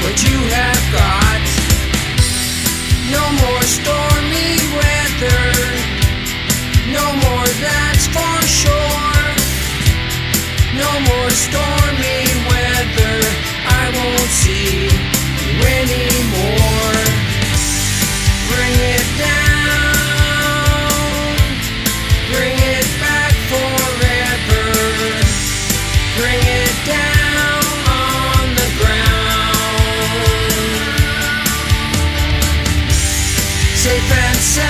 what you have got. No more stormy weather, no more, that's for sure. No more stormy weather, I won't see you anymore. Bring it down, bring it back forever. Bring it down on the ground. Safe and sound,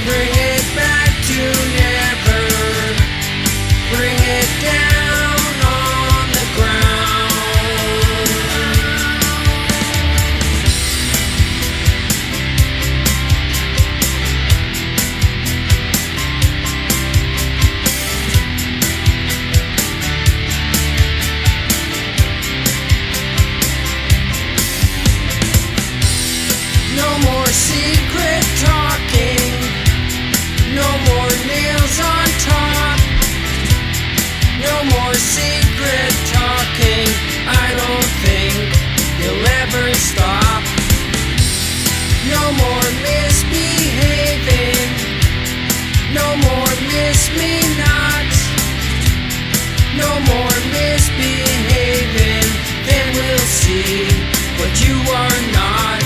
bring it back to never. Bring it down on the ground. No more secret talking, no more nails on top. No more secret talking, I don't think you'll ever stop. No more misbehaving, no more miss me not. No more misbehaving, then we'll see what you are not.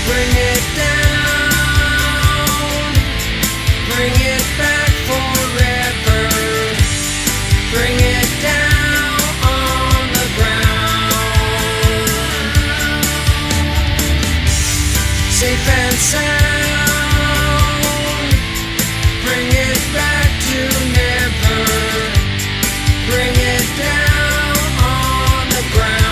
Bring it down, bring it back forever. Bring it down on the ground. Safe and sound, bring it back to never. Bring it down on the ground.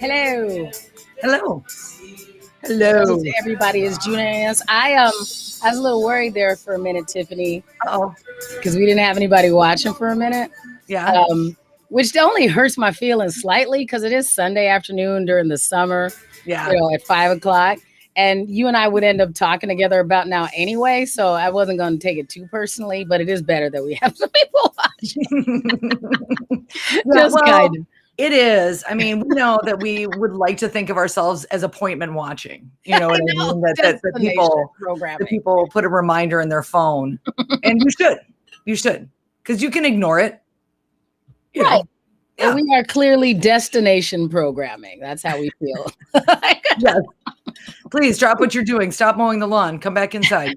Hello. Hello. Hello to everybody is joining us. I was a little worried there for a minute, Tiffany. Oh, because we didn't have anybody watching for a minute. yeah. Which only hurts my feelings slightly because it is Sunday afternoon during the summer. Yeah. At 5:00. And you and I would end up talking together about now anyway. So I wasn't going to take it too personally, but it is better that we have some people watching. Just kind of. It is. I mean, we know that we would like to think of ourselves as appointment watching. You know what I mean? That people put a reminder in their phone. And you should. Because you can ignore it. Right. Yeah. And we are clearly destination programming. That's how we feel. Yes. Please drop what you're doing. Stop mowing the lawn. Come back inside.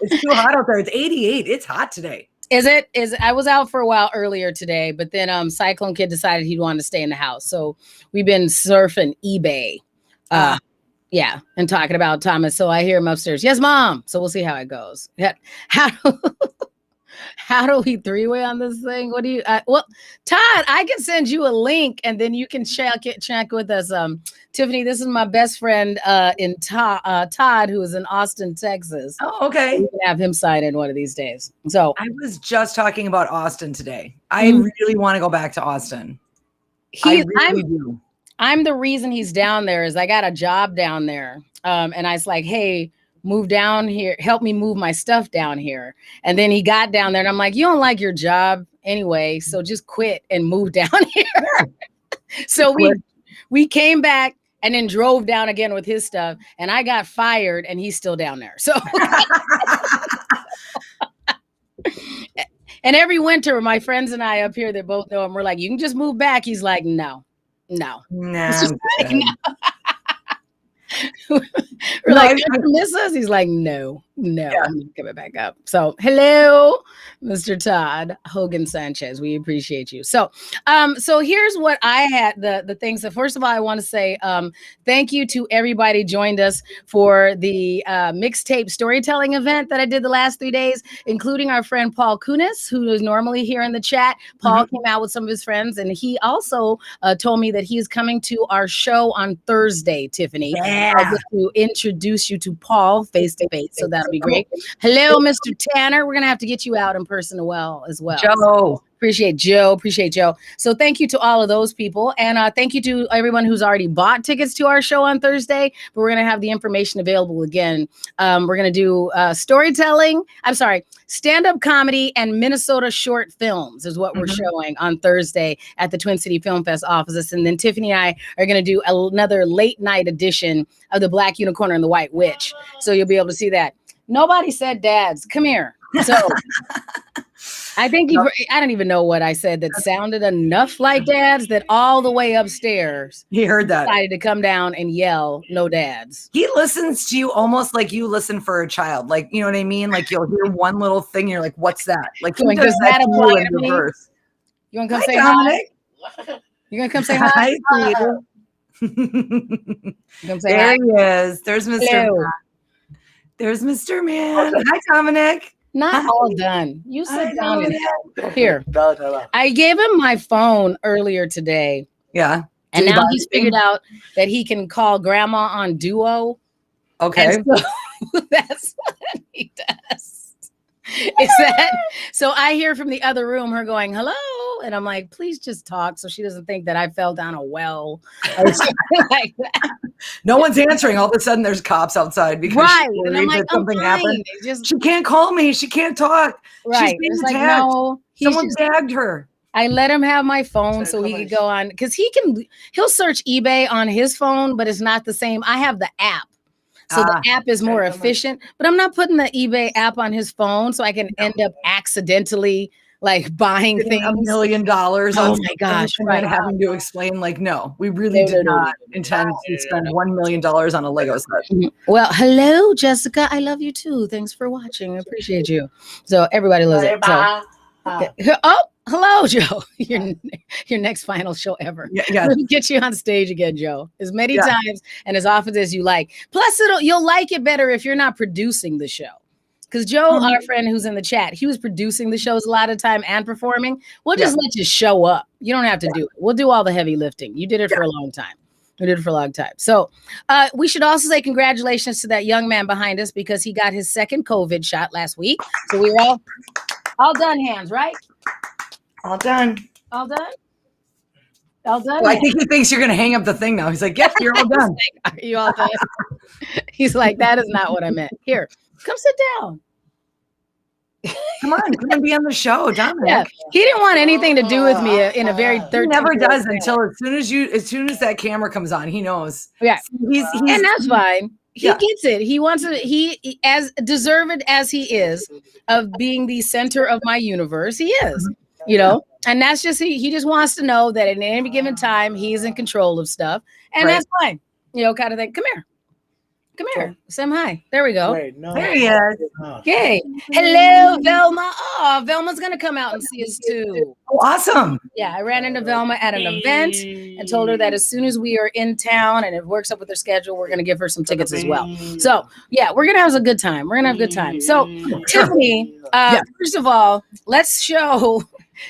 It's too hot out there. It's 88. It's hot today. I was out for a while earlier today, but then Cyclone Kid decided he wanted to stay in the house. So we've been surfing eBay. Yeah, and talking about Thomas. So I hear him upstairs. Yes, Mom. So we'll see how it goes. How do we three-way on this thing? What do you well, Todd, I can send you a link and then you can check with us. Tiffany, this is my best friend in Todd, who is in Austin, Texas. Oh, okay. We can have him sign in one of these days. So I was just talking about Austin today. I really want to go back to Austin. I really do. I'm the reason he's down there is I got a job down there. And I was like, hey, move down here, help me move my stuff down here. And then he got down there and I'm like, you don't like your job anyway, so just quit and move down here. So we came back and then drove down again with his stuff. And I got fired and he's still down there. So, and every winter, my friends and I up here that both know him, we're like, you can just move back. He's like, no. It's just like, no. We're like, you miss us? He's like, no, I'm not coming back up. So hello, Mr. Todd Hogan Sanchez. We appreciate you. So here's what I had, the things that, first of all, I want to say thank you to everybody joined us for the mixtape storytelling event that I did the last 3 days, including our friend Paul Kunis, who is normally here in the chat. Paul came out with some of his friends, and he also told me that he is coming to our show on Thursday, Tiffany. I'll get to introduce you to Paul face to face, so that'll be great. Hello, Mr. Tanner. We're gonna have to get you out in person as well. Joe. Appreciate Joe. So thank you to all of those people. And thank you to everyone who's already bought tickets to our show on Thursday. But we're going to have the information available again. We're going to do stand-up comedy and Minnesota short films is what we're showing on Thursday at the Twin City Film Fest offices. And then Tiffany and I are going to do another late night edition of The Black Unicorn and the White Witch. So you'll be able to see that. Nobody said dads. Come here. So I think I don't even know what I said that sounded enough like dads that all the way upstairs he heard that, decided to come down and yell, no dads. He listens to you almost like you listen for a child. Like, you know what I mean? Like you'll hear one little thing, and you're like, what's that? Like, does that apply to me? You want to come say Dominic? Hi? You going to come say hi? Hi, come say there hi? He is. There's Mr. Man. There's Mr. Man. Hi, Dominic. Not all done. You sit down and here. I gave him my phone earlier today. Yeah. And now he's figured out that he can call grandma on Duo. Okay. So that's what he does. So I hear from the other room her going, hello. And I'm like, please just talk so she doesn't think that I fell down a well or something like that. No one's answering. All of a sudden there's cops outside because and I'm like, something happened. She can't call me. She can't talk. Right. She's being attacked. No, someone tagged her. I let him have my phone so he could go on because he'll search eBay on his phone, but it's not the same. I have the app. So the app is more efficient, but I'm not putting the eBay app on his phone so I can end up accidentally like buying things. $1 million. Oh my gosh. Right. And having to explain like, no, we really did not intend to spend $1 million on a Lego set. Well, hello, Jessica. I love you too. Thanks for watching. I appreciate you. So everybody loves it. So, oh, hello, Joe. Your next final show ever. Yeah. We'll get you on stage again, Joe, as many times and as often as you like. Plus, you'll like it better if you're not producing the show. Because Joe, our friend who's in the chat, he was producing the shows a lot of time and performing. We'll just let you show up. You don't have to do it. We'll do all the heavy lifting. You did it for a long time. We did it for a long time. So we should also say congratulations to that young man behind us because he got his second COVID shot last week. So we were all done hands, right? All done. All done? All done? Well, I think he thinks you're going to hang up the thing now. He's like, yep, you're all done. Are you all done? He's like, that is not what I meant. Here, come sit down. Come on, come and be on the show, Dominic. Yeah, he didn't want anything to do with me in a very 13. He never does until as soon as that camera comes on, he knows. Yeah, he's and that's fine. He gets it. He wants it. He as deserved as he is of being the center of my universe. He is, you know, and that's just he just wants to know that at any given time he's in control of stuff, and that's fine. You know, kind of thing. Come here. Come here. Say hi. There we go. Wait, no. There he is. Yay. Hello, Velma. Oh, Velma's going to come out and see us too. Oh, awesome. Yeah, I ran into Velma at an event and told her that as soon as we are in town and it works up with her schedule, we're going to give her some tickets as well. So, yeah, we're going to have a good time. We're going to have a good time. So, Tiffany, first of all, let's show.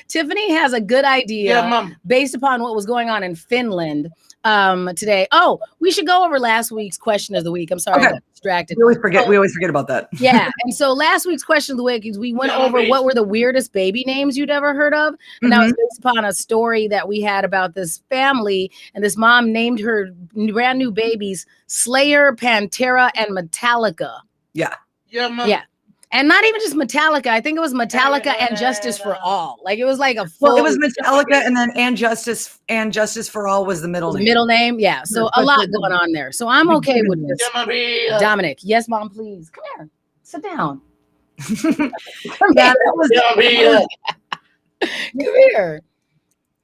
Tiffany has a good idea based upon what was going on in Finland today. Oh, we should go over last week's question of the week. I'm sorry, I got distracted. We always forget about that. Yeah. And so last week's question of the week is we went over what were the weirdest baby names you'd ever heard of. And that was based upon a story that we had about this family. And this mom named her brand new babies Slayer, Pantera, and Metallica. Yeah. Yeah. And not even just Metallica. I think it was Metallica and Justice for All. Like it was like a full. Well, it was Metallica, and then and Justice for All was the middle name. Middle name, yeah. So a lot going on there. So I'm okay with this. Dominic, yes, mom, please come here, sit down. Come here.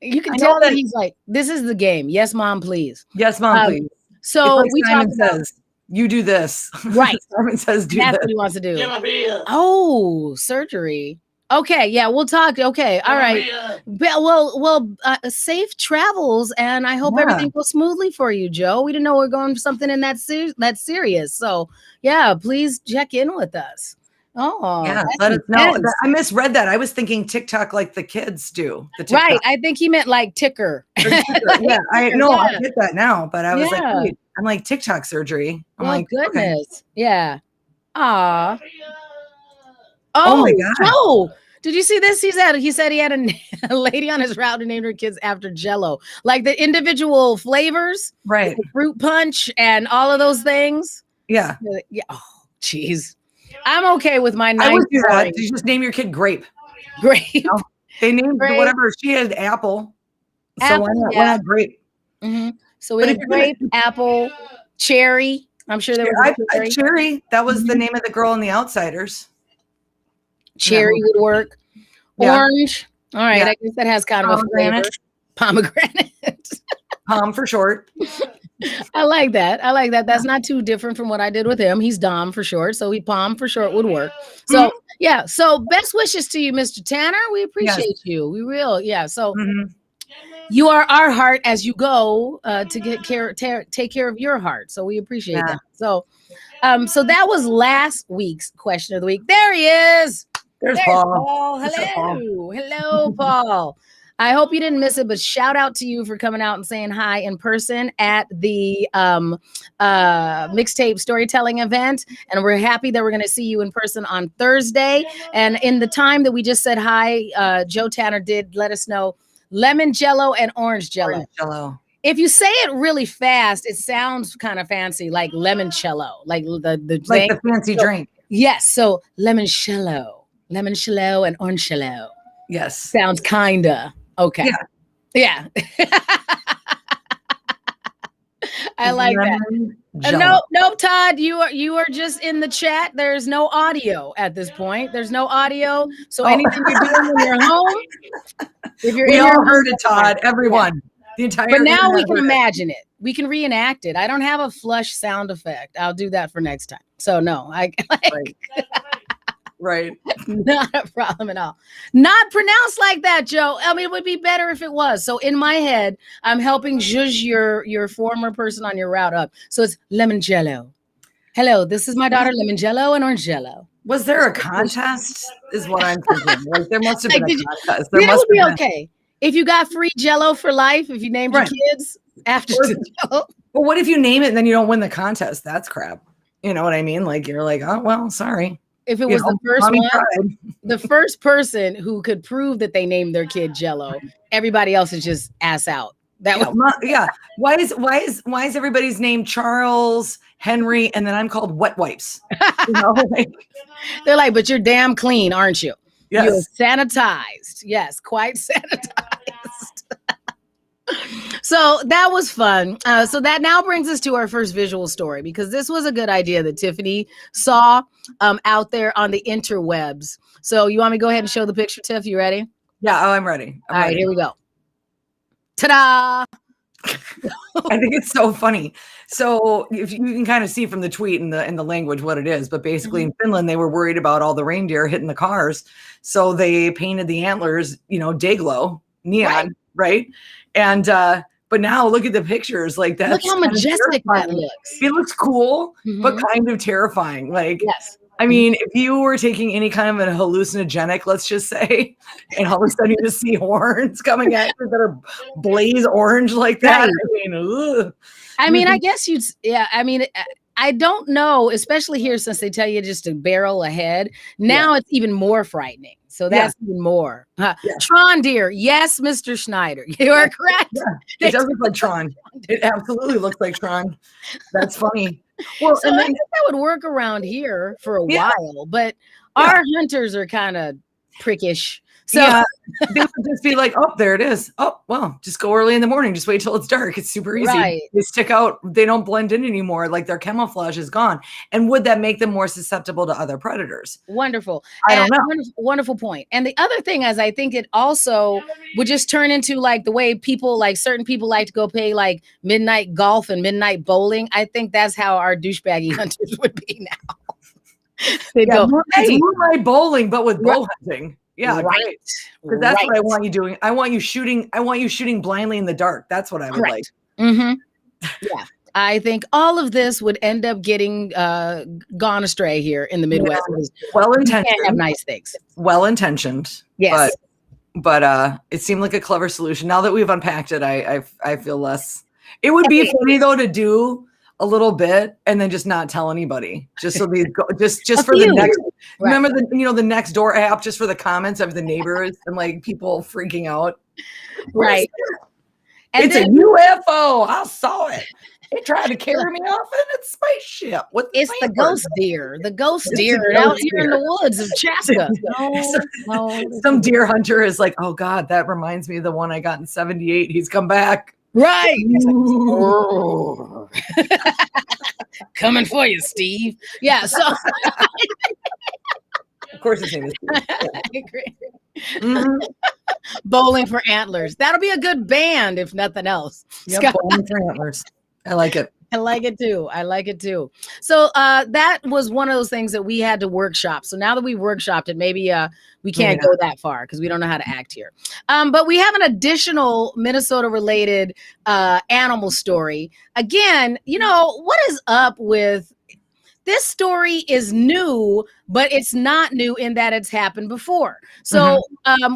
You can tell that he's like, this is the game. Yes, mom, please. Yes, mom, please. So we Simon says, you do this. Right. Simon says, do That's this. what he wants to do. Oh, surgery. Okay, yeah, we'll talk. Okay, all right. Well, safe travels, and I hope everything goes smoothly for you, Joe. We didn't know we are going for something in that serious. So, yeah, please check in with us. Oh, yeah, let us know. I misread that. I was thinking TikTok like the kids do. Right. I think he meant like ticker. Yeah, I get that now, but I was like, wait, I'm like TikTok surgery. I'm like, goodness. Okay. Yeah. Aw. Oh my God. Joe, did you see this? He said he had a lady on his route who named her kids after Jell-O, like the individual flavors, right? Like fruit punch and all of those things. Yeah. Yeah. Oh, geez. I'm okay with my 9. I would do that. Did you just name your kid Grape? Grape. You know, they named whatever. She had Apple. So why not Grape? Mm-hmm. So we had Grape, Apple, Cherry. I'm sure there was a Cherry. That was the name of the girl in The Outsiders. Cherry would work. Orange. All right. I guess that has kind of a flavor. Pomegranate. Pom for short. I like that. That's not too different from what I did with him. He's Dom for short. So Pom for short would work. So yeah. So best wishes to you, Mr. Tanner. We appreciate you. We will. Yeah. So you are our heart as you go to take care of your heart. So we appreciate that. So so that was last week's question of the week. There he is. There's Paul. Hello, Paul. I hope you didn't miss it, but shout out to you for coming out and saying hi in person at the mixtape storytelling event. And we're happy that we're going to see you in person on Thursday. And in the time that we just said hi, Joe Tanner did let us know lemon Jell-O and orange Jell-O. If you say it really fast, it sounds kind of fancy, like limoncello, like the fancy drink. Yes. So limoncello and orangello. Yes. Sounds kinda okay. Yeah. I like that. Nope, Todd. You are just in the chat. There's no audio at this point. There's no audio. So anything you're doing when you're home, if you're we all heard it, Todd. Everyone. The entire. But now we can imagine it. We can reenact it. I don't have a flush sound effect. I'll do that for next time. So no, Right. Not a problem at all. Not pronounced like that, Joe. I mean, it would be better if it was. So in my head, I'm helping zhuzh your former person on your route up. So it's lemon Jell-O. Hello, this is my daughter, lemon Jell-O and orange Jell-O. Was there a contest? Is what I'm thinking. Like there must have been a contest. It would be okay. If you got free Jell-O for life, if you named your kids after Jell-O. Well, what if you name it and then you don't win the contest? That's crap. You know what I mean? Like you're like, oh well, sorry. If it was the first one, the first person who could prove that they named their kid Jell-O, everybody else is just ass out. Why is everybody's name Charles, Henry, and then I'm called Wet Wipes? You know, they're like, but you're damn clean, aren't you? Yes. You're sanitized. Yes, quite sanitized. So that was fun. So that now brings us to our first visual story, because this was a good idea that Tiffany saw out there on the interwebs. So you want me to go ahead and show the picture, Tiff? You ready? Yeah. Oh, I'm ready. All right, here we go. Ta-da! I think it's so funny. So if you can kind of see from the tweet and the language what it is, but basically in Finland, they were worried about all the reindeer hitting the cars. So they painted the antlers, Dayglow, neon, right? And but now look at the pictures, like that. Look how majestic that looks. It looks cool, but kind of terrifying. Like, yes. I mean, if you were taking any kind of a hallucinogenic, let's just say, and all of a sudden you just see horns coming at you that are blaze orange like that. Right. I mean, I guess I don't know, especially here since they tell you just to barrel ahead. Now it's even more frightening. So that's even more. Tron deer. Yes, Mr. Schneider. You are correct. Yeah. It does look like Tron. It absolutely looks like Tron. That's funny. Well, so I think that would work around here for a while, but Our hunters are kind of prickish. So yeah, they would just be like, oh, there it is. Oh, well, just go early in the morning. Just wait till it's dark. It's super easy. Right. They stick out. They don't blend in anymore. Like their camouflage is gone. And would that make them more susceptible to other predators? Wonderful. I don't know. Wonderful point. And the other thing is, I think it also would just turn into like the way people, like certain people like to go play like midnight golf and midnight bowling. I think that's how our douchebaggy hunters would be now. They'd go, hey, moonlight bowling, but with bow hunting. Yeah, right. Great. Because that's what I want you doing. I want you shooting blindly in the dark. That's what I would like. Mm-hmm. Yeah. I think all of this would end up getting gone astray here in the Midwest. Yeah. Well-intentioned. Can't have nice things. Well-intentioned. Yes. But it seemed like a clever solution. Now that we've unpacked it, I feel less. It would be funny though to do a little bit and then just not tell anybody, just so these go, just for the next. Right. Remember the next door app, just for the comments of the neighbors and like people freaking out. Right. And it's a UFO. I saw it. It tried to carry me off in its spaceship. It's the ghost deer. The ghost deer out here in the woods of Chaska. No. Some deer hunter is like, oh God, that reminds me of the one I got in 78. He's come back. Right. Coming for you, Steve. Yeah. So of course his name is Steve. I agree. Mm-hmm. Bowling for Antlers. That'll be a good band, if nothing else. Yep, Bowling for Antlers. I like it. I like it too. So that was one of those things that we had to workshop. So now that we workshopped it, maybe we can't go that far because we don't know how to act here. But we have an additional Minnesota related animal story. Again, what is up with this story is new, but it's not new in that it's happened before. So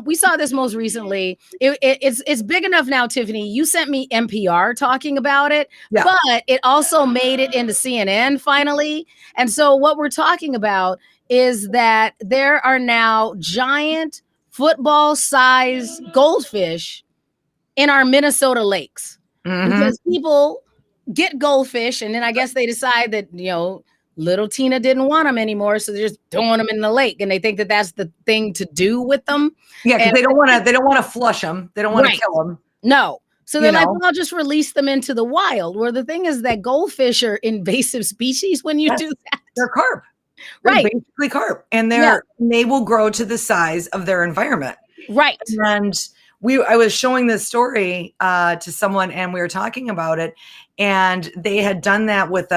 we saw this most recently. It's big enough now, Tiffany. You sent me NPR talking about it, but it also made it into CNN finally. And so what we're talking about is that there are now giant football-sized goldfish in our Minnesota lakes because people get goldfish, and then I guess they decide that, little Tina didn't want them anymore, so they're just throwing them in the lake, and they think that that's the thing to do with them. Yeah, because they don't want to flush them. They don't want to kill them. No. So they're like, well, I'll just release them into the wild. Where the thing is that goldfish are invasive species when you do that. They're carp. They're basically carp. And they will grow to the size of their environment. Right. And I was showing this story to someone, and we were talking about it, and they had done that with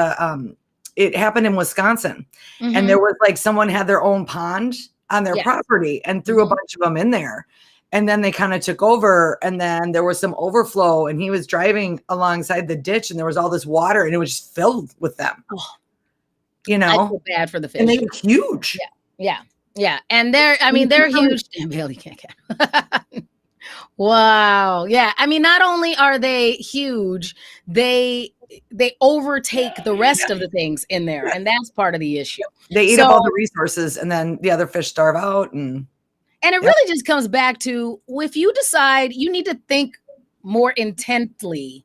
it happened in Wisconsin, and there was like someone had their own pond on their property and threw a bunch of them in there. And then they kind of took over, and then there was some overflow, and he was driving alongside the ditch, and there was all this water, and it was just filled with them. Oh, I feel bad for the fish. And they were huge. Yeah. And they're huge. Damn, Bailey can't get. Wow. Yeah. I mean, not only are they huge, they overtake the rest of the things in there, and that's part of the issue. They eat up all the resources, and then the other fish starve out. And it really just comes back to, if you decide you need to think more intently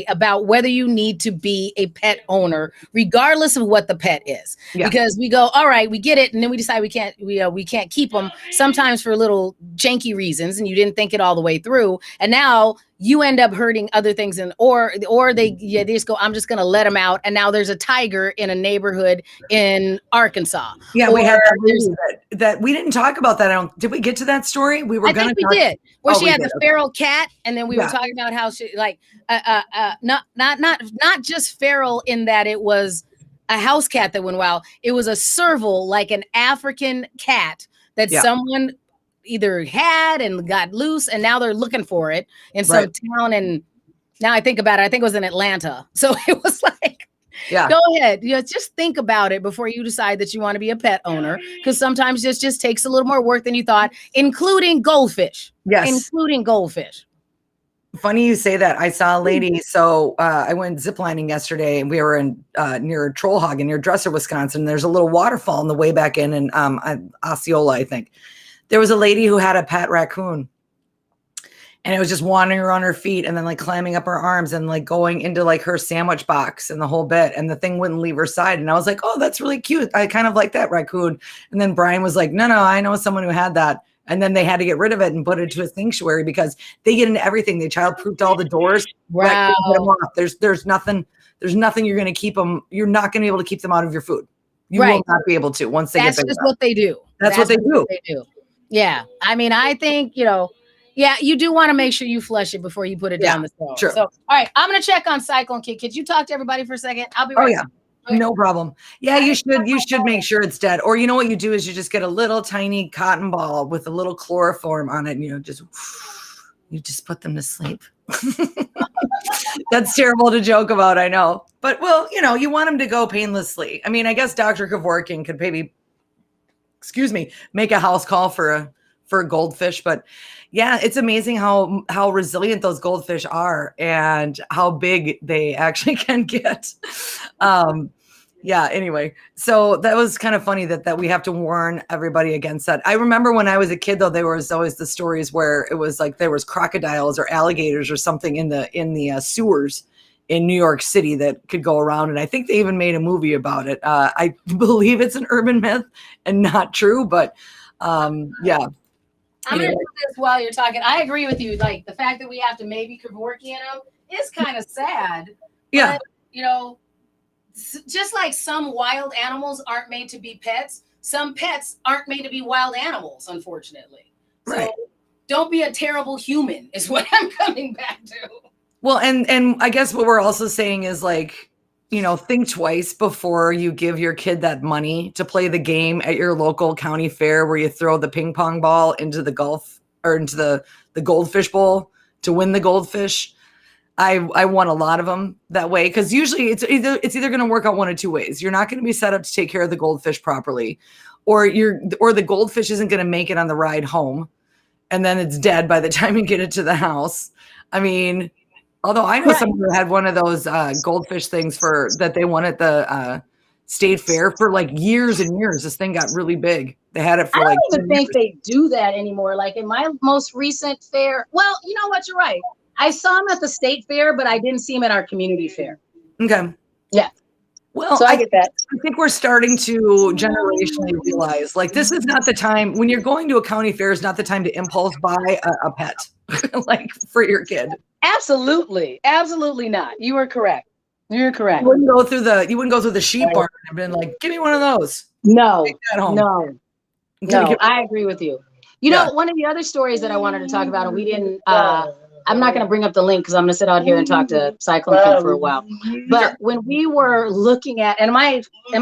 about whether you need to be a pet owner, regardless of what the pet is. Because we go, all right, we get it, and then we decide we can't keep them, sometimes for little janky reasons, and you didn't think it all the way through, and now you end up hurting other things, or they just go, I'm just going to let them out, and now there's a tiger in a neighborhood in Arkansas. Yeah, we had that we didn't talk about that. Did we get to that story? We were I think we did. Where she had the feral cat, and then we were talking about how she not just feral in that it was a house cat that went wild. It was a serval, like an African cat that someone either had and got loose, and now they're looking for it in some town. And now I think about it, I think it was in Atlanta. So it was like, go ahead. Just think about it before you decide that you want to be a pet owner, because sometimes this just takes a little more work than you thought, including goldfish. Yes. Including goldfish. Funny you say that. I saw a lady. So I went ziplining yesterday, and we were in near Trollhagen, near Dresser, Wisconsin. There's a little waterfall on the way back in Osceola, I think. There was a lady who had a pet raccoon, And it was just wandering around her feet and then like climbing up her arms and like going into like her sandwich box and the whole bit. And the thing wouldn't leave her side. And I was like, oh, that's really cute. I kind of like that raccoon. And then Brian was like, no, I know someone who had that. And then they had to get rid of it and put it to a sanctuary because they get into everything. They childproofed all the doors. Wow. There's nothing you're going to keep them. You're not going to be able to keep them out of your food. You will not be able to once they get big. That's just what they do. That's what they do. Yeah. I mean, I think, yeah, you do want to make sure you flush it before you put it down the stove. Sure. So, all right, I'm going to check on Cyclone Kid. Could you talk to everybody for a second? I'll be right back. No problem. Yeah, you should make sure it's dead. Or you know what you do is you just get a little tiny cotton ball with a little chloroform on it and you just put them to sleep. That's terrible to joke about, I know. But well, you want them to go painlessly. I mean, I guess Dr. Kevorkian could maybe make a house call for a goldfish, but yeah, it's amazing how resilient those goldfish are and how big they actually can get. Anyway, so that was kind of funny that we have to warn everybody against that. I remember when I was a kid, though, there was always the stories where it was like there was crocodiles or alligators or something in the sewers in New York City that could go around. And I think they even made a movie about it. I believe it's an urban myth and not true, but yeah. I'm going to do this while you're talking. I agree with you. Like the fact that we have to maybe Kevorkian them is kind of sad. Yeah. But, just like some wild animals aren't made to be pets, some pets aren't made to be wild animals, unfortunately. Right. So don't be a terrible human is what I'm coming back to. Well, and I guess what we're also saying is like, think twice before you give your kid that money to play the game at your local county fair where you throw the ping pong ball into the the goldfish bowl to win the goldfish. I won a lot of them that way because usually it's either going to work out one of two ways. You're not going to be set up to take care of the goldfish properly, or the goldfish isn't going to make it on the ride home, and then it's dead by the time you get it to the house. I mean, although I know someone who had one of those goldfish things that they won at the state fair for like years and years. This thing got really big. They had it for I don't even think they do that anymore. Like in my most recent fair. Well, you know what? You're right. I saw him at the state fair, but I didn't see him at our community fair. Okay. Yeah. Well, so I get that. I think we're starting to generationally realize like this is not the time when you're going to a county fair is not the time to impulse buy a pet like for your kid. Absolutely. Absolutely not. You are correct. You're correct. You wouldn't go through the sheep barn and been like, give me one of those. No. I agree with you. You know, one of the other stories that I wanted to talk about, and we didn't, I'm not going to bring up the link because I'm going to sit out here and talk to Cyclone Kid for a while. But when we were looking at, and am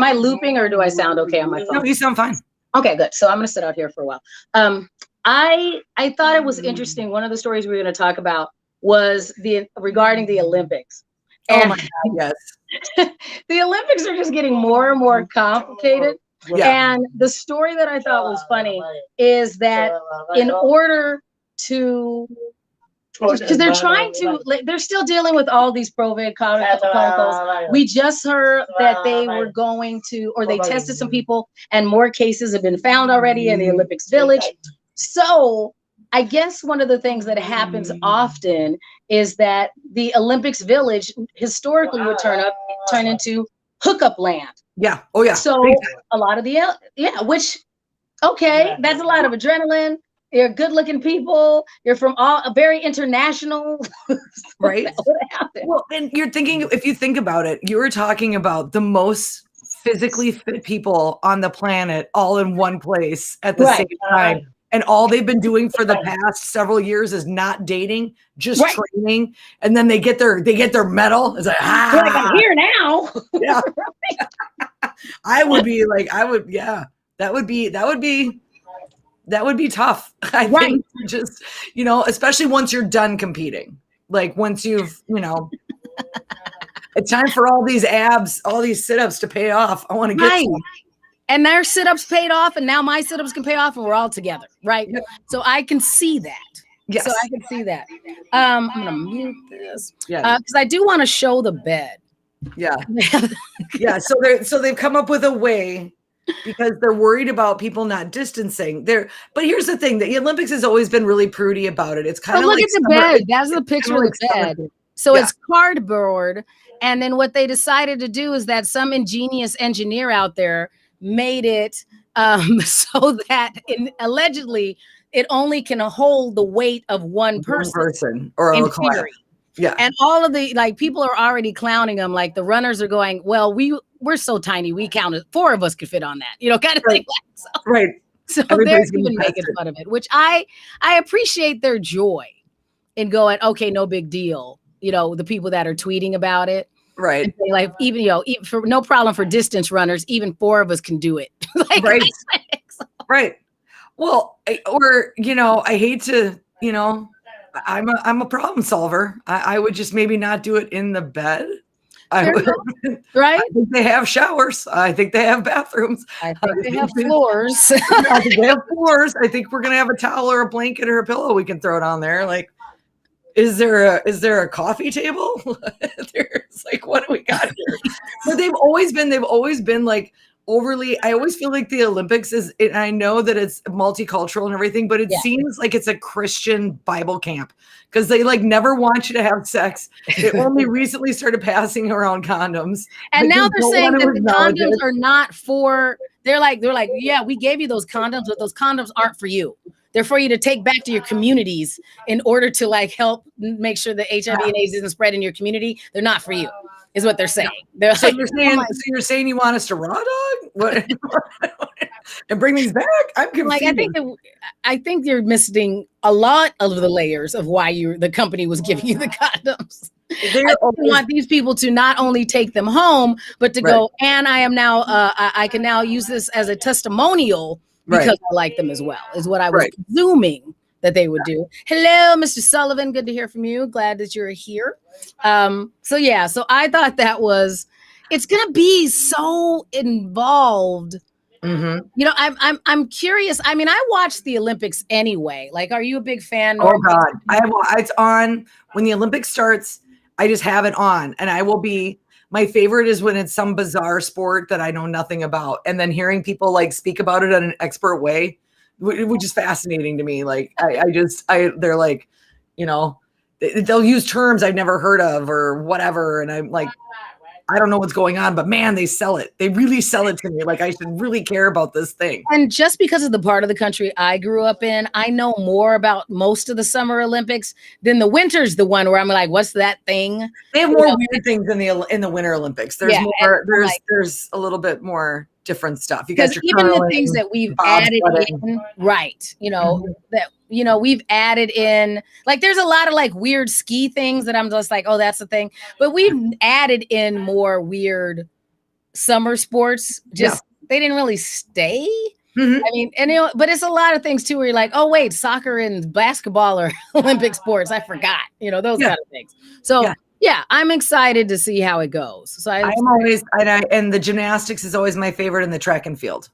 I looping or do I sound okay on my phone? No, you sound fine. Okay, good. So I'm going to sit out here for a while. I thought it was interesting. One of the stories we were going to talk about was regarding the Olympics. And oh my God, yes. The Olympics are just getting more and more complicated. Yeah. And the story that I thought was funny is that in order to, because they're still dealing with all these COVID protocols. We just heard that they were going to, or they tested some people and more cases have been found already in the Olympics Village. So I guess one of the things that happens often is that the Olympics Village historically would turn into hookup land. Yeah. Oh yeah. So a lot of that's a lot of adrenaline. You're good looking people. You're from a very international. Right. Well, and if you think about it, you were talking about the most physically fit people on the planet all in one place at the same time. And all they've been doing for the past several years is not dating, just training. And then they get their medal. It's like, I'm here now. Yeah. That would be tough. I think just, especially once you're done competing, like once you've, it's time for all these abs, all these sit-ups to pay off. I want to get and their sit-ups paid off, and now my sit-ups can pay off, and we're all together, right? Yep. So I can see that. Yes. So I can see that. I'm gonna mute this because I do want to show the bed. Yeah. Yeah. So they've come up with a way because they're worried about people not distancing. But here's the thing: the Olympics has always been really prudy about it. It's kind of look like at the bed. That's the picture of the bed. So Yeah. it's cardboard. And then what they decided to do is that some ingenious engineer out there made it so that allegedly it only can hold the weight of one person or in a class. theory. Yeah. And all of the people are already clowning them. Like the runners are going, well, we're so tiny. We counted 4 of us could fit on that, kind of thing. So, right. So they're even making fun of it, which I appreciate their joy in going, okay, no big deal. The people that are tweeting about it. Right. Like even for no problem for distance runners, even 4 of us can do it. Right. Right. Well, I hate to, I'm a problem solver. I would just maybe not do it in the bed. Right? I think they have showers. I think they have bathrooms. I think they have floors. I think they have floors. I think we're gonna have a towel or a blanket or a pillow we can throw down there. Like, is there a coffee table? There's like, what do we got here? But they've always been like overly. I always feel like the Olympics I know that it's multicultural and everything, but it seems like it's a Christian Bible camp because they like never want you to have sex. They only recently started passing around condoms, and now they're saying that the condoms are not for. They're like, yeah, we gave you those condoms, but those condoms aren't for you. They're for you to take back to your communities in order to like help make sure that HIV and AIDS isn't spread in your community. They're not for you, is what they're saying. They're so like, you're saying you want us to raw dog what and bring these back? I'm confused. Like I think you're missing a lot of the layers of why the company was giving you the condoms. I want these people to not only take them home, but to go, and I am now I can now use this as a testimonial. Because I like them as well, is what I was presuming that they would do. Hello, Mr. Sullivan. Good to hear from you. Glad that you're here. So I thought it's going to be so involved. Mm-hmm. I'm curious. I mean, I watch the Olympics anyway. Like, are you a big fan? Oh God, it's on when the Olympics starts. I just have it on, and I will be. My favorite is when it's some bizarre sport that I know nothing about. And then hearing people like speak about it in an expert way, which is fascinating to me. Like, they're like, they'll use terms I've never heard of or whatever. And I'm like, I don't know what's going on, but man, they sell it. They really sell it to me. Like I should really care about this thing. And just because of the part of the country I grew up in, I know more about most of the Summer Olympics than the winter's the one where I'm like, what's that thing? They have more weird things in the Winter Olympics. There's more. There's a little bit more different stuff. You got your even the things that we've added in, right? We've added in, like, there's a lot of like weird ski things that I'm just like, oh, that's the thing. But we've added in more weird summer sports. They didn't really stay. Mm-hmm. I mean, but it's a lot of things too where you're like, oh wait, soccer and basketball are Olympic sports. I forgot, those kind of things. So. Yeah, I'm excited to see how it goes. So I'm always, and the gymnastics is always my favorite, in the track and field.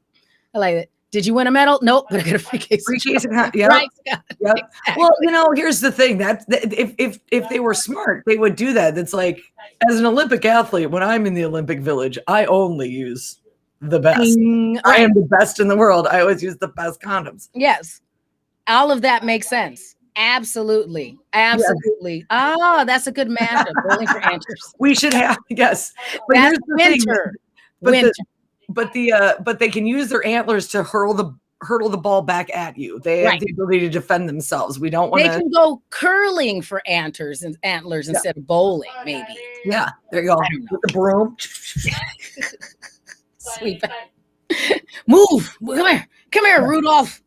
I like it. Did you win a medal? Nope, but I got a free case. Yeah. Right. Yep. Exactly. Well, here's the thing: that if they were smart, they would do that. It's like, as an Olympic athlete, when I'm in the Olympic Village, I only use the best. I am the best in the world. I always use the best condoms. Yes, all of that makes sense. Absolutely. Yes. Oh, that's a good mantra. Bowling for answers. We should have, yes. But that's winter. But they can use their antlers to hurl the ball back at you. They have the ability to defend themselves. We don't want to. They can go curling for antlers instead of bowling, maybe. Yeah, there you go. With the broom. Sweep. Move. Come here, Rudolph.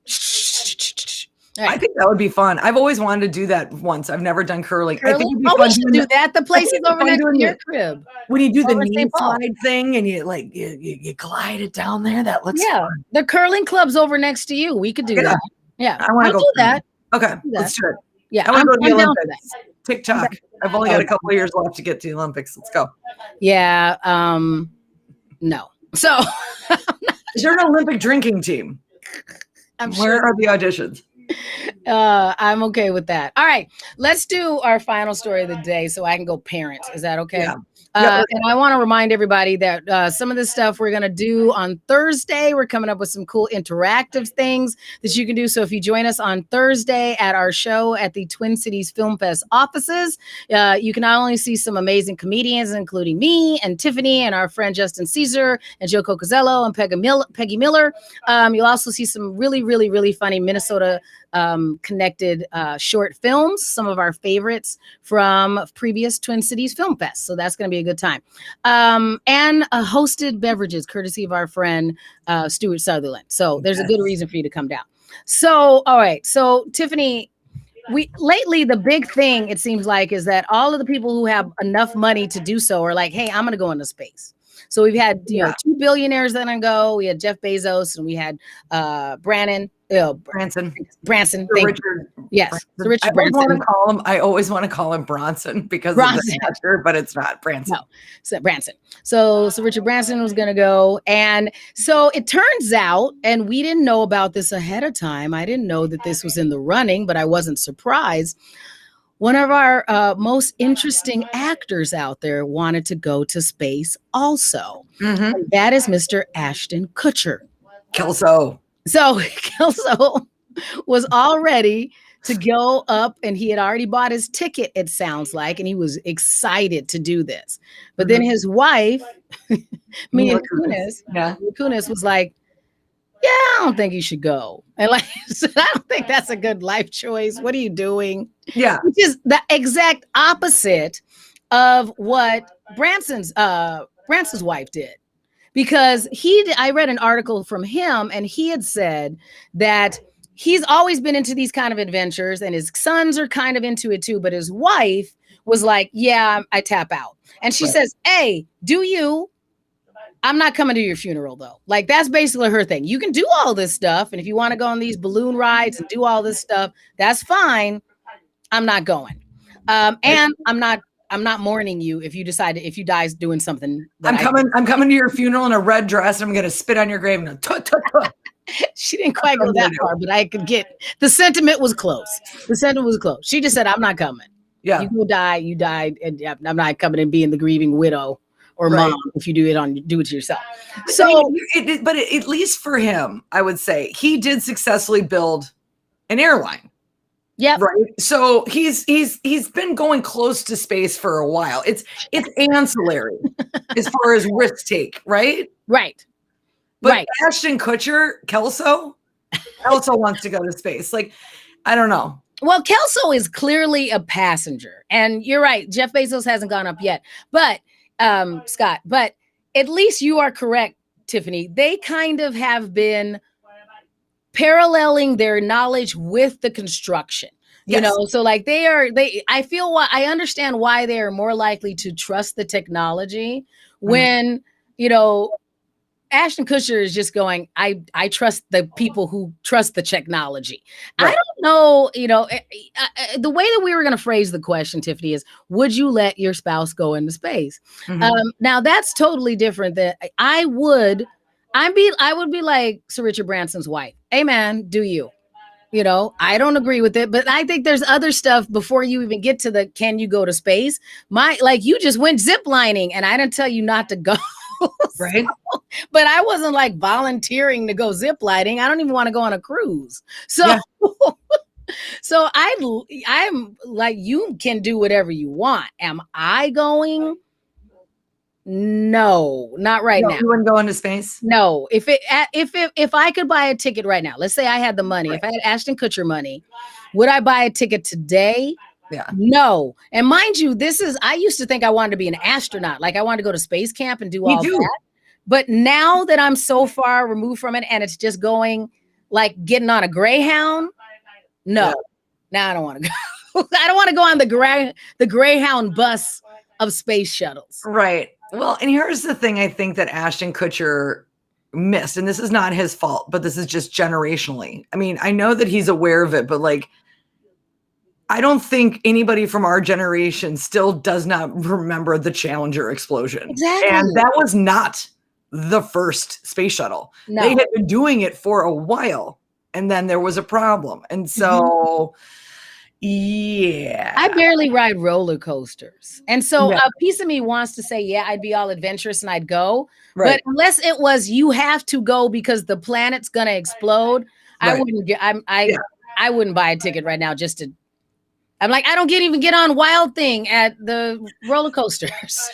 Right. I think that would be fun. I've always wanted to do that once. I've never done curling. I think it'd be fun. We should do that. The place is over next to your crib. When you do the knee slide thing and you glide it down there, that looks fun. The curling club's over next to you. We could do that. Yeah, I want to do that. Okay, let's do it. Yeah, I want to go to the Olympics. TikTok. I've only got a couple of years left to get to the Olympics. Let's go. Yeah. No. So, is there an Olympic drinking team? I'm Where are the auditions? I'm okay with that. All right, let's do our final story of the day so I can go parent. Is that okay? Yeah. Yep. And I want to remind everybody that some of this stuff we're going to do on Thursday. We're coming up with some cool interactive things that you can do. So if you join us on Thursday at our show at the Twin Cities Film Fest offices, you can not only see some amazing comedians, including me and Tiffany and our friend Justin Caesar and Joe Cocazello and Peggy Miller. You'll also see some really, really, really funny Minnesota connected short films, some of our favorites from previous Twin Cities Film Fest. So that's going to be a good time. And hosted beverages, courtesy of our friend Stuart Sutherland. So there's a good reason for you to come down. So, all right. So Tiffany, lately the big thing, it seems like, is that all of the people who have enough money to do so are like, hey, I'm going to go into space. So we've had, you know, 2 billionaires that I go. We had Jeff Bezos and we had Branson. Branson. Richard. Yes. So Richard Branson. I always want to call him Bronson because of the actor, but it's not Branson. No, so Branson. So Richard Branson was going to go. And so it turns out, and we didn't know about this ahead of time. I didn't know that this was in the running, but I wasn't surprised. One of our most interesting actors out there wanted to go to space also. Mm-hmm. And that is Mr. Ashton Kutcher. Kelso. So Kelso was all ready to go up, and he had already bought his ticket, it sounds like, and he was excited to do this. But then his wife, Mila Kunis, was like, yeah, I don't think you should go. And like, so I don't think that's a good life choice. What are you doing? Yeah. Which is the exact opposite of what Branson's wife did. Because I read an article from him, and he had said that he's always been into these kind of adventures, and his sons are kind of into it too. But his wife was like, yeah, I tap out. And she says, hey, do you? I'm not coming to your funeral, though. Like, that's basically her thing. You can do all this stuff. And if you want to go on these balloon rides and do all this stuff, that's fine. I'm not going. And I'm not mourning you if you die doing something. I'm coming to your funeral in a red dress. And I'm going to spit on your grave. And She didn't quite go that far, but I could get the sentiment was close. She just said, I'm not coming. Yeah. You go die. You died. And I'm not coming and being the grieving widow or mom if you do it yourself. So, but at least for him, I would say he did successfully build an airline. Yeah. Right. So he's been going close to space for a while. It's ancillary as far as risk take, right? Right. But Ashton Kutcher, Kelso wants to go to space. Like, I don't know. Well, Kelso is clearly a passenger. And you're right. Jeff Bezos hasn't gone up yet. But Scott, but at least you are correct, Tiffany. They kind of have been paralleling their knowledge with the construction, you know, so like I understand why they are more likely to trust the technology when, you know, Ashton Kutcher is just going, I trust the people who trust the technology. Right. I don't know, you know, the way that we were going to phrase the question, Tiffany, is, would you let your spouse go into space? Mm-hmm. Now that's totally different than I would be like Sir Richard Branson's wife. Hey man, do you? You know, I don't agree with it, but I think there's other stuff before you even get to the, can you go to space? You just went ziplining and I didn't tell you not to go. Right. But I wasn't like volunteering to go ziplining. I don't even want to go on a cruise. So, so I'm like, you can do whatever you want. Am I going? No, not right now. You wouldn't go into space? No. If I could buy a ticket right now, let's say I had the money, if I had Ashton Kutcher money, would I buy a ticket today? Yeah. No. And mind you, I used to think I wanted to be an astronaut. Like I wanted to go to space camp and do all that. But now that I'm so far removed from it and it's just going like getting on a Greyhound. No, now I don't want to go. I don't want to go on the Greyhound bus of space shuttles. Right. Well, and here's the thing I think that Ashton Kutcher missed, and this is not his fault, but this is just generationally. I mean, I know that he's aware of it, but like, I don't think anybody from our generation still does not remember the Challenger explosion. Exactly. And that was not the first space shuttle. No. They had been doing it for a while. and then there was a problem. And so, yeah. I barely ride roller coasters. And so a piece of me wants to say, yeah, I'd be all adventurous and I'd go. Right. But unless it was you have to go because the planet's going to explode, right. I wouldn't buy a ticket right now just to. I'm like, I don't even get on Wild Thing at the roller coasters.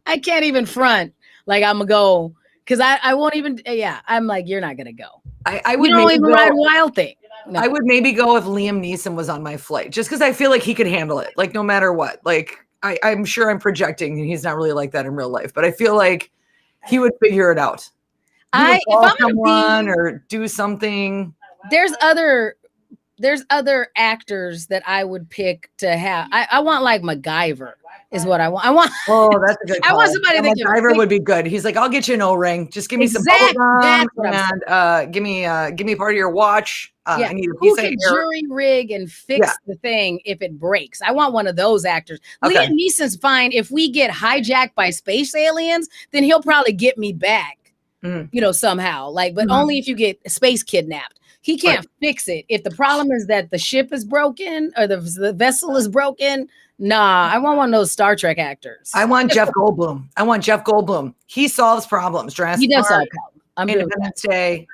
I can't even front like I'm gonna go because I won't even. Yeah, I'm like, you're not gonna go. I would. You don't even ride Wild Thing. No. I would maybe go if Liam Neeson was on my flight, just because I feel like he could handle it. Like no matter what. Like I'm sure I'm projecting, and he's not really like that in real life. But I feel like he would figure it out. If I'm someone or do something. There's other actors that I would pick to have. I want like MacGyver is what I want. Oh, that's a good call. I want somebody that MacGyver would be good. He's like, I'll get you an O-ring. Just give me some bubble gum and give me part of your watch. I need a piece of hair. Jury rig and fix the thing if it breaks. I want one of those actors. Okay. Liam Neeson's fine. If we get hijacked by space aliens, then he'll probably get me back. Somehow. But only if you get space kidnapped. He can't fix it. If the problem is that the ship is broken or the vessel is broken, nah, I want one of those Star Trek actors. I want Jeff Goldblum. He solves problems. Jurassic he does Park, solve problems. Independence Day,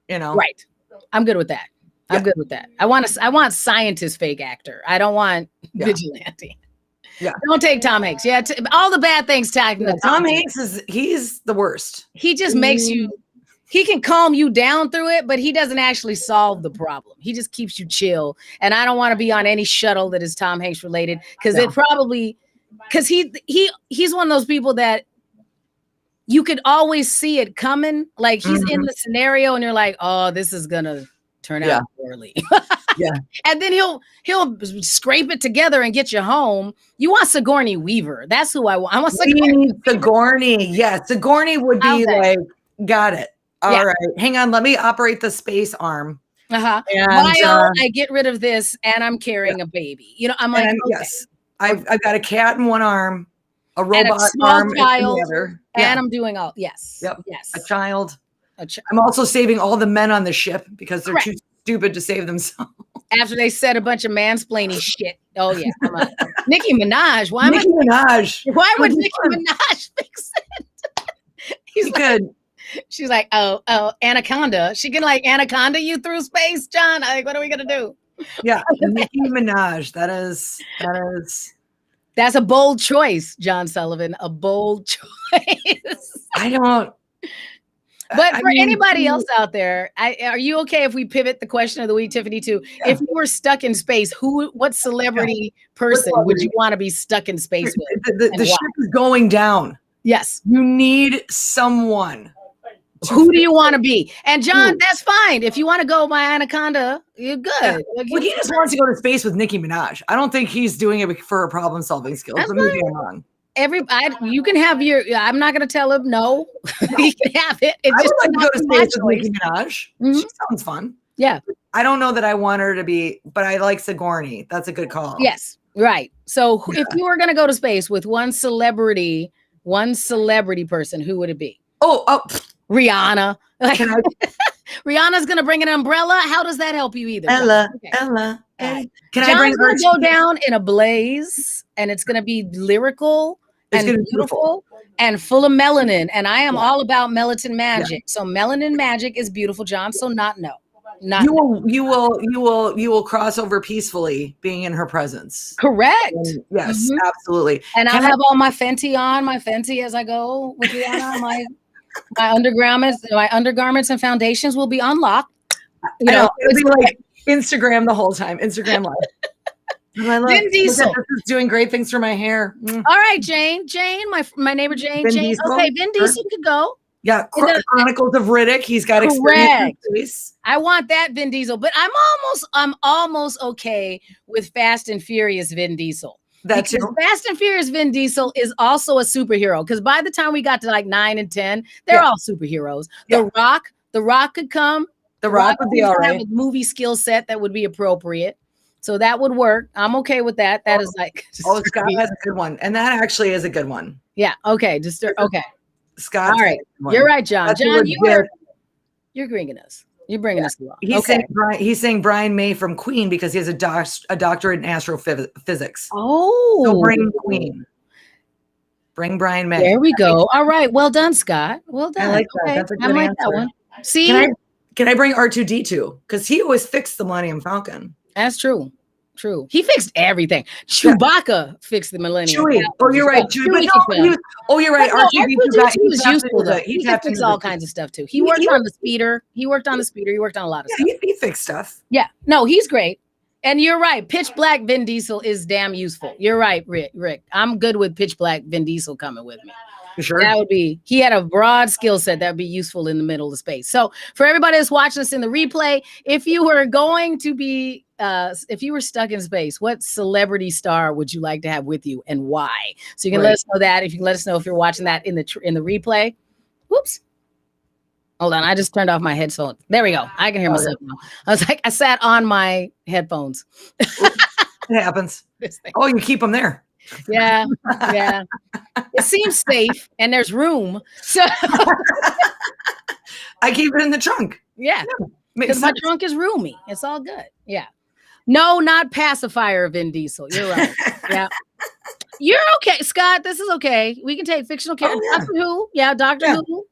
Right. I'm good with that. I'm good with that. I want scientist fake actor. I don't want vigilante. Yeah. Don't take Tom Hanks. Yeah. All the bad things tagged. Tom Hanks he's the worst. He just makes you. He can calm you down through it, but he doesn't actually solve the problem. He just keeps you chill. And I don't want to be on any shuttle that is Tom Hanks related because he's one of those people that you could always see it coming. Like he's in the scenario and you're like, oh, this is going to turn out poorly. And then he'll scrape it together and get you home. You want Sigourney Weaver. That's who I want. I want Sigourney. Yeah. Sigourney would be like, got it. All right, hang on. Let me operate the space arm. While I get rid of this, and I'm carrying a baby. I'm like, yes, I've got a cat in one arm, a robot arm in the other, and I'm doing all. Yes, a child. I'm also saving all the men on the ship because they're too stupid to save themselves. After they said a bunch of mansplaining shit. Oh yeah, Nicki Minaj. Why would Nicki Minaj fix it? He's good. She's like, oh, Anaconda. She can like Anaconda you through space, John. What are we gonna do? Yeah, Nicki Minaj. That's a bold choice, John Sullivan. A bold choice. I don't. But for anybody else out there, are you okay if we pivot the question of the week, Tiffany? To if you were stuck in space, what celebrity person would you want to be stuck in space with? The ship is going down. Yes, you need someone. Who do you want to be? And John, that's fine. If you want to go by Anaconda, you're good. Yeah. Well, he just wants to go to space with Nicki Minaj. I don't think he's doing it for her problem-solving skills. Maybe I'm wrong. You can have I'm not going to tell him no. He can have it. I would like to go to space with Nicki Minaj. She sounds fun. Yeah. I don't know that I want her to be, but I like Sigourney. That's a good call. Yes. Right. So if you were going to go to space with one celebrity person, who would it be? Oh, Rihanna. Rihanna's gonna bring an umbrella. How does that help you either? Ella. John's gonna go down in a blaze, and it's gonna be lyrical and beautiful and full of melanin. And I am all about melanin magic. So melanin magic is beautiful, John. So no. You will cross over peacefully being in her presence. Correct. And yes, absolutely. And I'll have all my Fenty as I go with Rihanna. My undergarments and foundations will be unlocked. It'll be like Instagram the whole time. Instagram live. Vin Diesel is doing great things for my hair. All right, Jane, my neighbor Jane. Okay, Vin Diesel could go. Yeah, Chronicles of Riddick. He's got experience. I want that Vin Diesel, but I'm almost okay with Fast and Furious Vin Diesel. That's Fast and Furious Vin Diesel is also a superhero because by the time we got to like 9 and 10, they're all superheroes. The Rock could come. The Rock would be all right. Have a movie skill set that would be appropriate. So that would work. I'm okay with that. That is like Scott has a good one. And that actually is a good one. Yeah. Okay. Okay. Scott. All right. You're right, John. John, You're bringing us. You're bringing us along. He's saying Brian May from Queen because he has a doctorate in astrophysics. Oh, so bring Queen. Bring Brian May. There we go. All right. Well done, Scott. Well done. I like that. Okay. That's a good answer. That one. See, can I bring R2D2? Because he always fixed the Millennium Falcon. That's true. True. He fixed everything. Chewbacca fixed the Millennium. Chewie. Oh, you're right. You're right. R2D2 was useful though. He could fix all kinds of stuff too. He worked on the speeder. He worked on a lot of stuff. He fixed stuff. Yeah. No, he's great. And you're right. Pitch Black Vin Diesel is damn useful. You're right, Rick. I'm good with Pitch Black Vin Diesel coming with me. For sure. That would be, he had a broad skill set that would be useful in the middle of space. So for everybody that's watching us in the replay, if you were going to be, if you were stuck in space, what celebrity star would you like to have with you and why? So you can let us know that. If you can let us know if you're watching that in the replay. Whoops. Hold on, I just turned off my headphones. There we go. I can hear myself now. I was like, I sat on my headphones. It happens. Oh, you keep them there. Yeah. It seems safe and there's room. So I keep it in the trunk. Yeah. Because my trunk is roomy. It's all good. Yeah. No, not pacifier Vin Diesel. You're right. Yeah. You're okay, Scott. This is okay. We can take fictional characters. Doctor Who. Yeah, Doctor Who.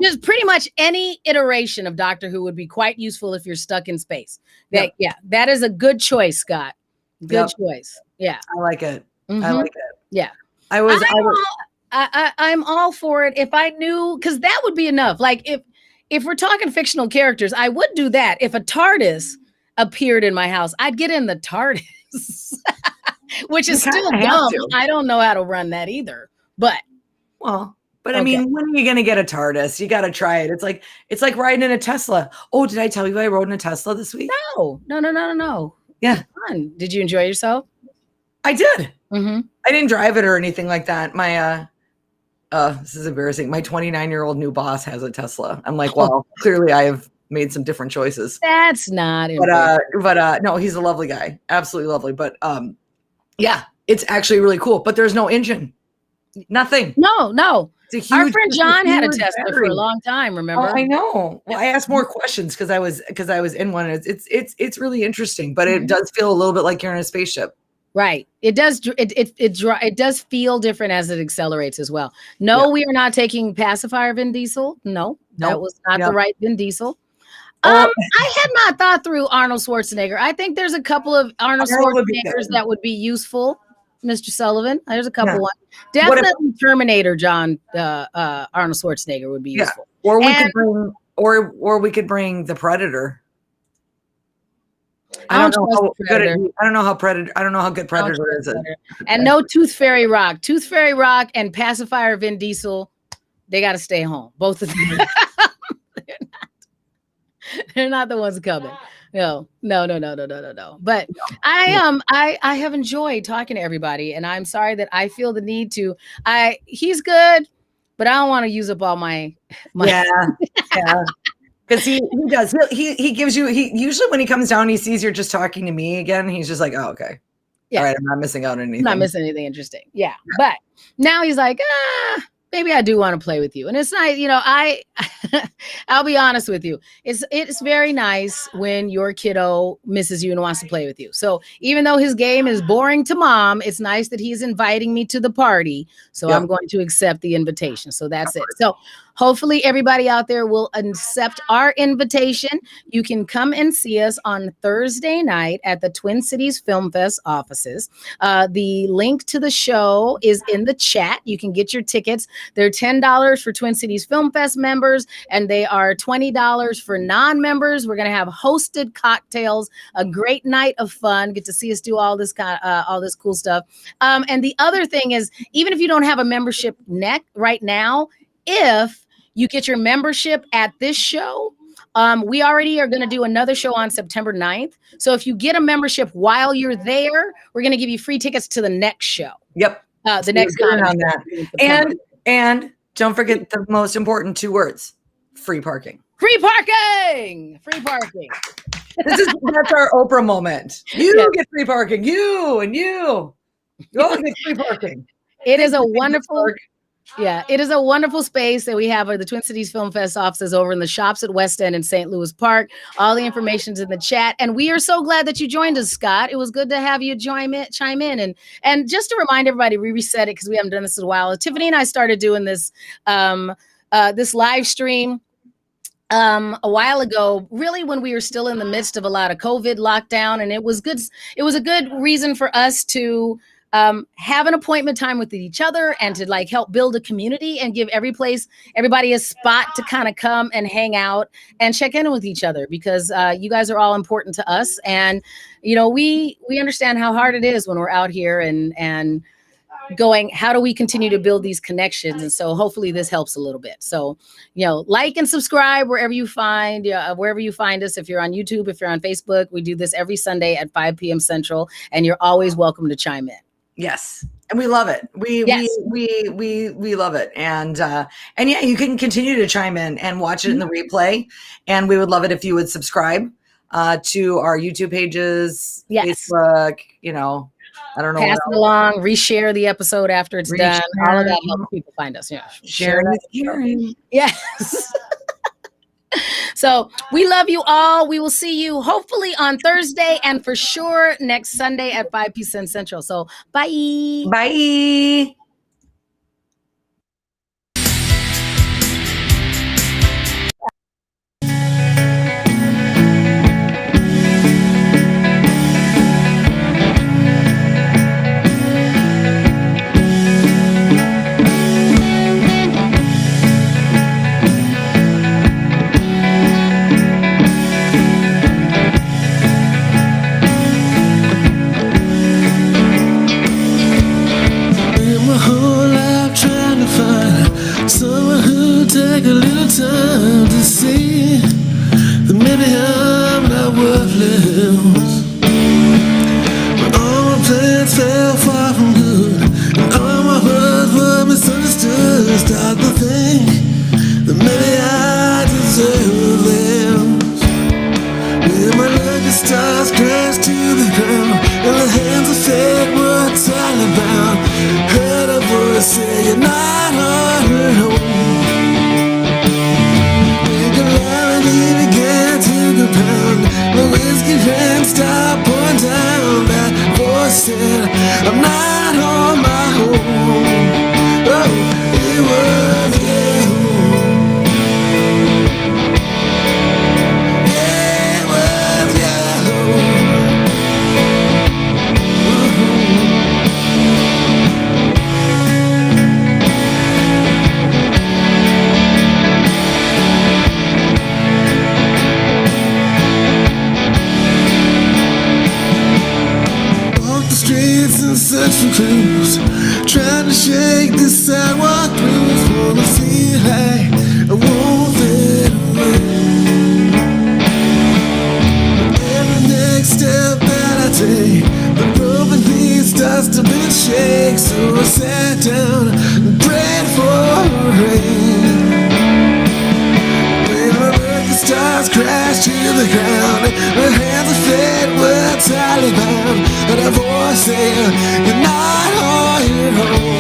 Just pretty much any iteration of Doctor Who would be quite useful if you're stuck in space. That is a good choice, Scott. Good choice. Yeah. I like it. Mm-hmm. I like it. Yeah. I'm all for it. If I knew, because that would be enough. Like if we're talking fictional characters, I would do that. If a TARDIS appeared in my house, I'd get in the TARDIS, which is still dumb. I don't know how to run that either. But I mean, when are you going to get a TARDIS? You got to try it. It's like riding in a Tesla. Oh, did I tell you I rode in a Tesla this week? No. Yeah. Fun. Did you enjoy yourself? I did. Mm-hmm. I didn't drive it or anything like that. My, this is embarrassing. My 29-year-old new boss has a Tesla. I'm like, well, clearly I have made some different choices. That's not but no, he's a lovely guy. Absolutely lovely. But yeah, it's actually really cool. But there's no engine. Nothing. No. Our friend John had a Tesla battery for a long time. Remember? Oh, I know. Well, I asked more questions because I was in one. It's really interesting, but it does feel a little bit like you're in a spaceship. Right. It does. It does feel different as it accelerates as well. No, we are not taking pacifier Vin Diesel. No, that was not the right Vin Diesel. I had not thought through Arnold Schwarzenegger. I think there's a couple of Arnold Schwarzeneggers that would be useful. Mr. Sullivan, there's a couple ones. Definitely Terminator Arnold Schwarzenegger would be useful. Or we could bring the Predator. I don't know how good Predator is. And no Tooth Fairy Rock. Tooth Fairy Rock and pacifier Vin Diesel, they got to stay home. Both of them. They're not the ones coming. No. But I have enjoyed talking to everybody, and I'm sorry that I feel the need to. He's good, but I don't want to use up all my. Yeah. Because he does. He gives you. He usually when he comes down, he sees you're just talking to me again. He's just like, oh, okay. Yeah. All right, I'm not missing out on anything. I'm not missing anything interesting. Yeah. But now he's like, maybe I do want to play with you. And it's nice, I'll be honest with you. It's very nice when your kiddo misses you and wants to play with you. So even though his game is boring to mom, it's nice that he's inviting me to the party. So I'm going to accept the invitation. So that's it. So hopefully everybody out there will accept our invitation. You can come and see us on Thursday night at the Twin Cities Film Fest offices. The link to the show is in the chat. You can get your tickets. They're $10 for Twin Cities Film Fest members, and they are $20 for non-members. We're going to have hosted cocktails, a great night of fun. Get to see us do all this cool stuff. And the other thing is, even if you don't have a membership right now, if you get your membership at this show, we already are going to do another show on September 9th. So if you get a membership while you're there, we're going to give you free tickets to the next show. Yep. The next on that. And don't forget the most important two words: free parking. Free parking. Free parking. That's our Oprah moment. You get free parking. You all get free parking. It is a wonderful. Yeah, it is a wonderful space that we have. The Twin Cities Film Fest offices over in the shops at West End in St. Louis Park. All the information's in the chat, and we are so glad that you joined us, Scott. It was good to have you chime in, and just to remind everybody, we reset it because we haven't done this in a while. Tiffany and I started doing this this live stream a while ago, really when we were still in the midst of a lot of COVID lockdown, and it was a good reason for us to have an appointment time with each other and to like help build a community and give everybody a spot to kind of come and hang out and check in with each other, because you guys are all important to us. And, you know, we understand how hard it is when we're out here and going, how do we continue to build these connections? And so hopefully this helps a little bit. So, you know, like and subscribe wherever you find us. If you're on YouTube, if you're on Facebook, we do this every Sunday at 5 p.m. Central, and you're always welcome to chime in. Yes. And we love it. We love it. And yeah, you can continue to chime in and watch it in the replay. And we would love it if you would subscribe to our YouTube pages, Facebook, you know, I don't know. Pass it along, reshare the episode after it's done. All of that helps people find us. Yeah. Sharing is caring. Yes. So we love you all. We will see you hopefully on Thursday and for sure next Sunday at 5 p.m. Central. So bye. Bye. Take a little time to see that maybe I'm not worthless. When all my plans fell far from good and all my words were misunderstood, I start to think that maybe I deserve less. When my lucky stars crash to the ground and the hands of fate were all about, heard a voice say you're not alone. The whiskey drank, stop pouring down. That voice said, I'm not on my own. Oh, it was you. It was you. Search for clues, trying to shake the sidewalk blues. Wanna feel like I won't fade away. Every next step that I take, the broken piece starts to bend and shake. So I sat down and prayed for rain. When my lucky stars crashed to the ground, the hands of fate were tightly bound, and a voice said, you're not on your own.